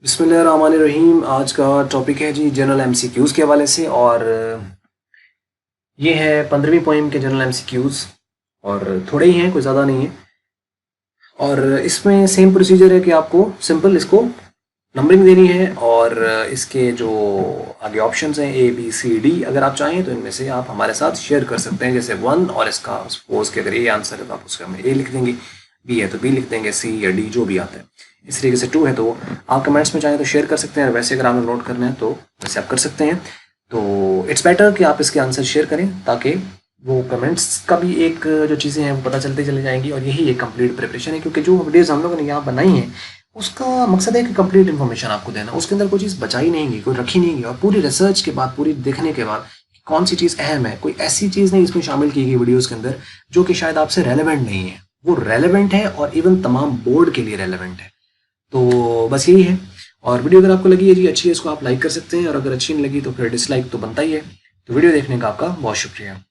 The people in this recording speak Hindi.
बिस्मिल्लाहिर्रहमानिर्रहीम। आज का टॉपिक है जी जनरल एमसीक्यूज़ के हवाले से। और ये है 15वीं पोइम के जनरल एमसीक्यूज़ और थोड़े ही हैं, कोई ज़्यादा नहीं है। और इसमें सेम प्रोसीजर है कि आपको सिंपल इसको नंबरिंग देनी है और इसके जो आगे ऑप्शंस हैं ए बी सी डी, अगर आप चाहें तो इनमें से आप हमारे साथ शेयर कर सकते हैं। जैसे 1 और इसका सपोज कि अगर ए आंसर है तो आप उसका हमें ए लिख देंगे, बी है तो बी लिख देंगे, सी या डी जो भी आता है। इस तरीके से 2 है तो आप कमेंट्स में चाहें तो शेयर कर सकते हैं। वैसे अगर आपने नोट करना है तो वैसे आप कर सकते हैं। तो इट्स बेटर कि आप इसके आंसर शेयर करें ताकि वो कमेंट्स का भी एक जो चीज़ें हैं वो पता चलती चली जाएंगी। और यही एक कंप्लीट प्रिपरेशन है, क्योंकि जो वीडियोज़ हम लोगों ने यहाँ बनाई हैं उसका मकसद है कि कंप्लीट इन्फॉर्मेशन आपको देना। उसके अंदर कोई चीज़ बचाई नहीं गई, कोई रखी नहीं गई। और पूरी रिसर्च के बाद, पूरी देखने के बाद कौन सी चीज़ अहम है, कोई ऐसी चीज़ नहीं इसमें शामिल की गई वीडियोज़ के अंदर जो कि शायद आपसे रेलेवेंट नहीं है। वो रेलेवेंट है और इवन तमाम बोर्ड के लिए रेलेवेंट है। तो बस यही है। और वीडियो अगर आपको लगी है जी अच्छी है, इसको आप लाइक कर सकते हैं। और अगर अच्छी नहीं लगी तो फिर डिसलाइक तो बनता ही है। तो वीडियो देखने का आपका बहुत शुक्रिया।